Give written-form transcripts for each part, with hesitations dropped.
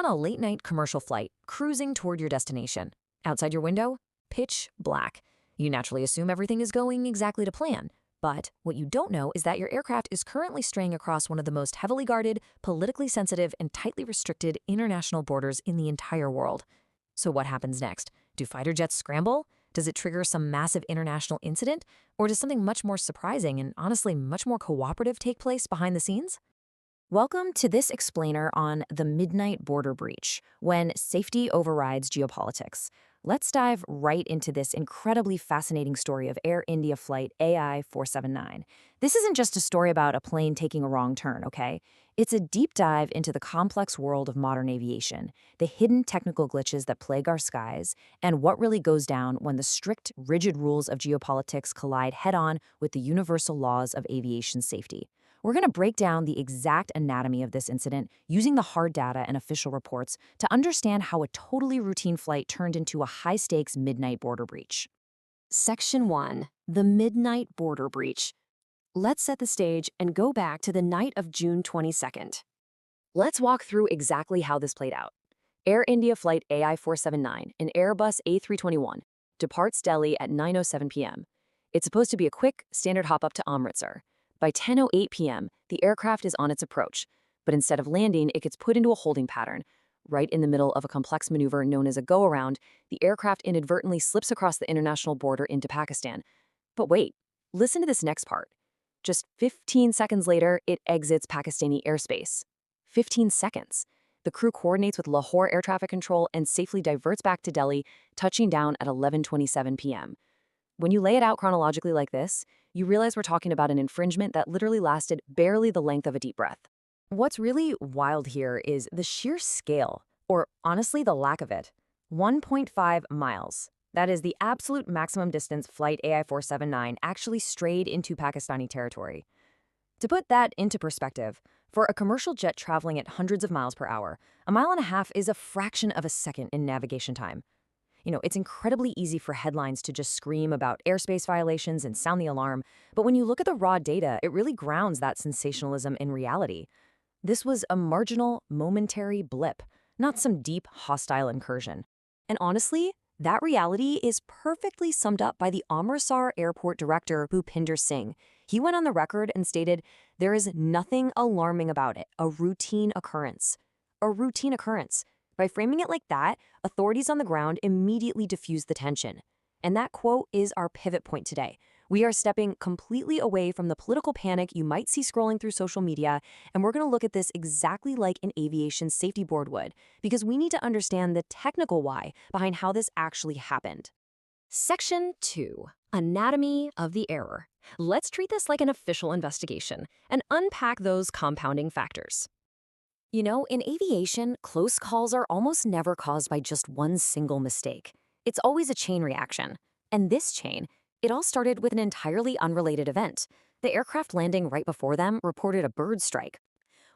on a late-night commercial flight, cruising toward your destination. Outside your window, pitch black. You naturally assume everything is going exactly to plan. But what you don't know is that your aircraft is currently straying across one of the most heavily guarded, politically sensitive, and tightly restricted international borders in the entire world. So what happens next? Do fighter jets scramble? Does it trigger some massive international incident? Or does something much more surprising and honestly much more cooperative take place behind the scenes? Welcome to this explainer on the midnight border breach, when safety overrides geopolitics. Let's dive right into this incredibly fascinating story of Air India flight AI-479. This isn't just a story about a plane taking a wrong turn, okay? It's a deep dive into the complex world of modern aviation, the hidden technical glitches that plague our skies, and what really goes down when the strict, rigid rules of geopolitics collide head-on with the universal laws of aviation safety. We're going to break down the exact anatomy of this incident using the hard data and official reports to understand how a totally routine flight turned into a high-stakes midnight border breach. Section 1. The Midnight Border Breach. Let's set the stage and go back to the night of June 22nd. Let's walk through exactly how this played out. Air India flight AI-479, an Airbus A321, departs Delhi at 9:07 p.m. It's supposed to be a quick, standard hop-up to Amritsar. By 10:08 p.m., the aircraft is on its approach, but instead of landing, it gets put into a holding pattern. Right in the middle of a complex maneuver known as a go-around, the aircraft inadvertently slips across the international border into Pakistan. But wait, listen to this next part. Just 15 seconds later, it exits Pakistani airspace. 15 seconds. The crew coordinates with Lahore Air Traffic Control and safely diverts back to Delhi, touching down at 11:27 p.m. When you lay it out chronologically like this, you realize we're talking about an infringement that literally lasted barely the length of a deep breath. What's really wild here is the sheer scale, or honestly the lack of it. 1.5 miles. That is the absolute maximum distance flight AI-479 actually strayed into Pakistani territory. To put that into perspective, for a commercial jet traveling at hundreds of miles per hour, a mile and a half is a fraction of a second in navigation time. It's incredibly easy for headlines to just scream about airspace violations and sound the alarm, but when you look at the raw data, it really grounds that sensationalism in reality. This was a marginal, momentary blip, not some deep, hostile incursion. And honestly, that reality is perfectly summed up by the Amritsar Airport director, Bhupinder Singh. He went on the record and stated, "There is nothing alarming about it, a routine occurrence." A routine occurrence. By framing it like that, authorities on the ground immediately diffuse the tension. And that quote is our pivot point today. We are stepping completely away from the political panic you might see scrolling through social media, and we're going to look at this exactly like an aviation safety board would, because we need to understand the technical why behind how this actually happened. Section 2. Anatomy of the error. Let's treat this like an official investigation and unpack those compounding factors. In aviation, close calls are almost never caused by just one single mistake. It's always a chain reaction. And this chain, it all started with an entirely unrelated event. The aircraft landing right before them reported a bird strike.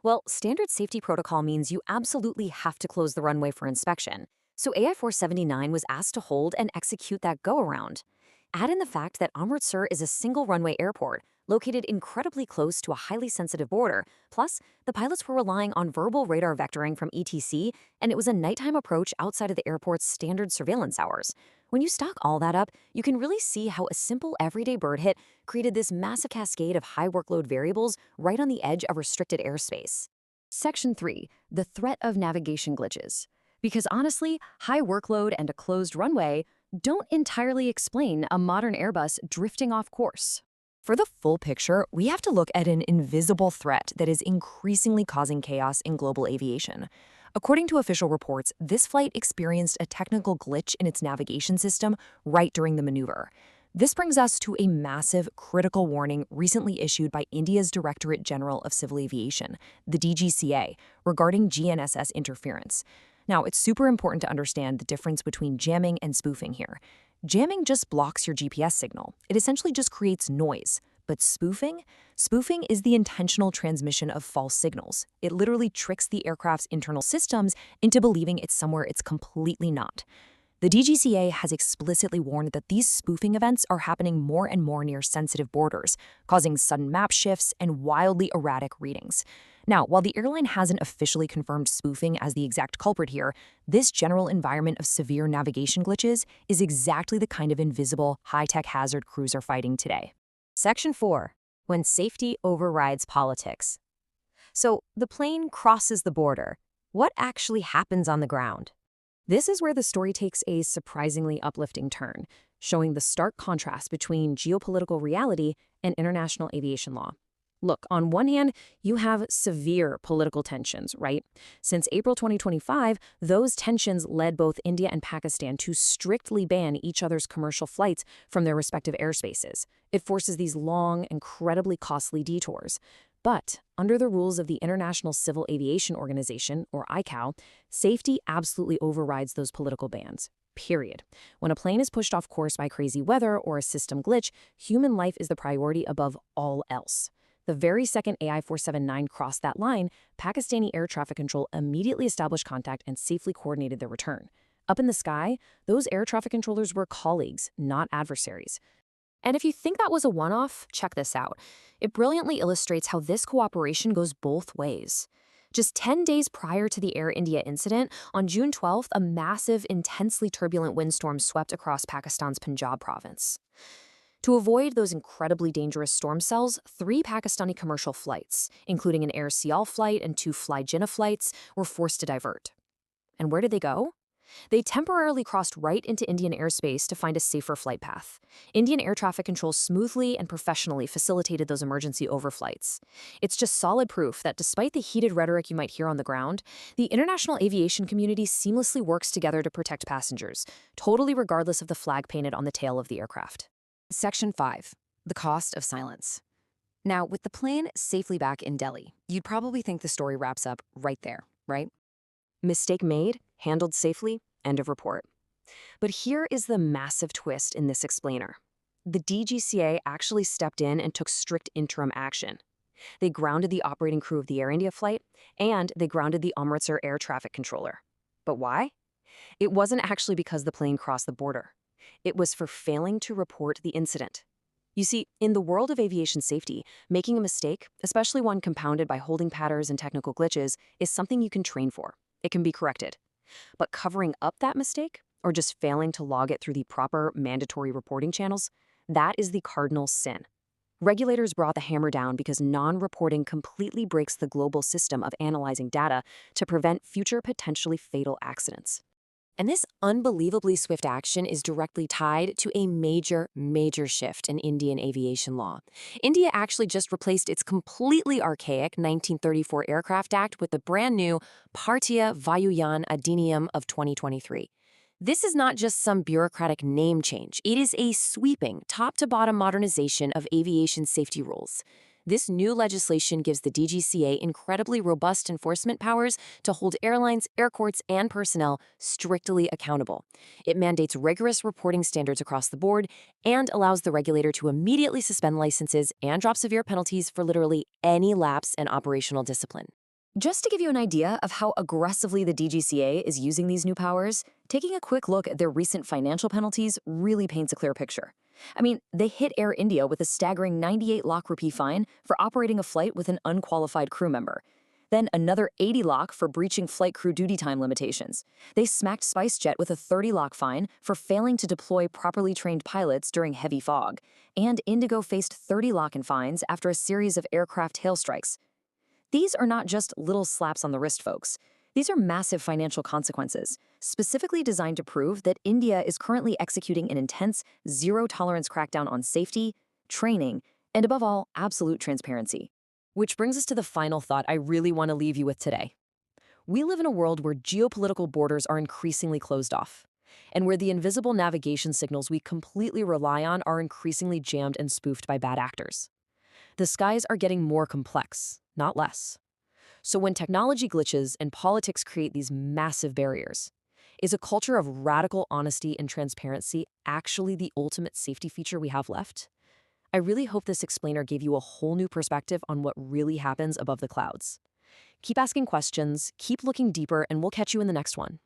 Well, standard safety protocol means you absolutely have to close the runway for inspection. So AI-479 was asked to hold and execute that go-around. Add in the fact that Amritsar is a single runway airport, located incredibly close to a highly sensitive border. Plus, the pilots were relying on verbal radar vectoring from ETC, and it was a nighttime approach outside of the airport's standard surveillance hours. When you stock all that up, you can really see how a simple everyday bird hit created this massive cascade of high workload variables right on the edge of restricted airspace. Section 3. The threat of navigation glitches. Because honestly, high workload and a closed runway don't entirely explain a modern Airbus drifting off course. For the full picture, we have to look at an invisible threat that is increasingly causing chaos in global aviation. According to official reports, this flight experienced a technical glitch in its navigation system right during the maneuver. This brings us to a massive, critical warning recently issued by India's Directorate General of Civil Aviation, the DGCA, regarding GNSS interference. Now, it's super important to understand the difference between jamming and spoofing here. Jamming just blocks your GPS signal. It essentially just creates noise. But spoofing? Spoofing is the intentional transmission of false signals. It literally tricks the aircraft's internal systems into believing it's somewhere it's completely not. The DGCA has explicitly warned that these spoofing events are happening more and more near sensitive borders, causing sudden map shifts and wildly erratic readings. Now, while the airline hasn't officially confirmed spoofing as the exact culprit here, this general environment of severe navigation glitches is exactly the kind of invisible, high-tech hazard crews are fighting today. Section 4. When safety overrides politics. So, the plane crosses the border. What actually happens on the ground? This is where the story takes a surprisingly uplifting turn, showing the stark contrast between geopolitical reality and international aviation law. Look, on one hand, you have severe political tensions, right? Since April 2025, those tensions led both India and Pakistan to strictly ban each other's commercial flights from their respective airspaces. It forces these long, incredibly costly detours. But under the rules of the International Civil Aviation Organization, or ICAO, safety absolutely overrides those political bans. Period. When a plane is pushed off course by crazy weather or a system glitch, human life is the priority above all else. The very second AI 479 crossed that line, Pakistani air traffic control immediately established contact and safely coordinated their return. Up in the sky, those air traffic controllers were colleagues, not adversaries. And if you think that was a one-off, check this out. It brilliantly illustrates how this cooperation goes both ways. Just 10 days prior to the Air India incident, on June 12th, a massive, intensely turbulent windstorm swept across Pakistan's Punjab province. To avoid those incredibly dangerous storm cells, 3 Pakistani commercial flights, including an Air Sial flight and 2 Fly Jinnah flights, were forced to divert. And where did they go? They temporarily crossed right into Indian airspace to find a safer flight path. Indian air traffic control smoothly and professionally facilitated those emergency overflights. It's just solid proof that despite the heated rhetoric you might hear on the ground, the international aviation community seamlessly works together to protect passengers, totally regardless of the flag painted on the tail of the aircraft. Section 5. The cost of silence. Now, with the plane safely back in Delhi, you'd probably think the story wraps up right there, right? Mistake made, handled safely, end of report. But here is the massive twist in this explainer. The DGCA actually stepped in and took strict interim action. They grounded the operating crew of the Air India flight, and they grounded the Amritsar air traffic controller. But why? It wasn't actually because the plane crossed the border. It was for failing to report the incident. You see, in the world of aviation safety, making a mistake, especially one compounded by holding patterns and technical glitches, is something you can train for. It can be corrected. But covering up that mistake, or just failing to log it through the proper mandatory reporting channels, that is the cardinal sin. Regulators brought the hammer down because non-reporting completely breaks the global system of analyzing data to prevent future potentially fatal accidents. And this unbelievably swift action is directly tied to a major shift in Indian aviation law. India actually just replaced its completely archaic 1934 Aircraft Act with the brand new Bharatiya Vayuyan Adhiniyam of 2023. This is not just some bureaucratic name change. It is a sweeping, top-to-bottom modernization of aviation safety rules. This new legislation gives the DGCA incredibly robust enforcement powers to hold airlines, airports, and personnel strictly accountable. It mandates rigorous reporting standards across the board and allows the regulator to immediately suspend licenses and drop severe penalties for literally any lapse in operational discipline. Just to give you an idea of how aggressively the DGCA is using these new powers, taking a quick look at their recent financial penalties really paints a clear picture. I mean, they hit Air India with a staggering 98 lakh rupee fine for operating a flight with an unqualified crew member. Then another 80 lakh for breaching flight crew duty time limitations. They smacked SpiceJet with a 30 lakh fine for failing to deploy properly trained pilots during heavy fog. And Indigo faced 30 lakh in fines after a series of aircraft hail strikes. These are not just little slaps on the wrist, folks. These are massive financial consequences, specifically designed to prove that India is currently executing an intense, zero-tolerance crackdown on safety, training, and above all, absolute transparency. Which brings us to the final thought I really want to leave you with today. We live in a world where geopolitical borders are increasingly closed off, and where the invisible navigation signals we completely rely on are increasingly jammed and spoofed by bad actors. The skies are getting more complex, not less. So when technology glitches and politics create these massive barriers, is a culture of radical honesty and transparency actually the ultimate safety feature we have left? I really hope this explainer gave you a whole new perspective on what really happens above the clouds. Keep asking questions, keep looking deeper, and we'll catch you in the next one.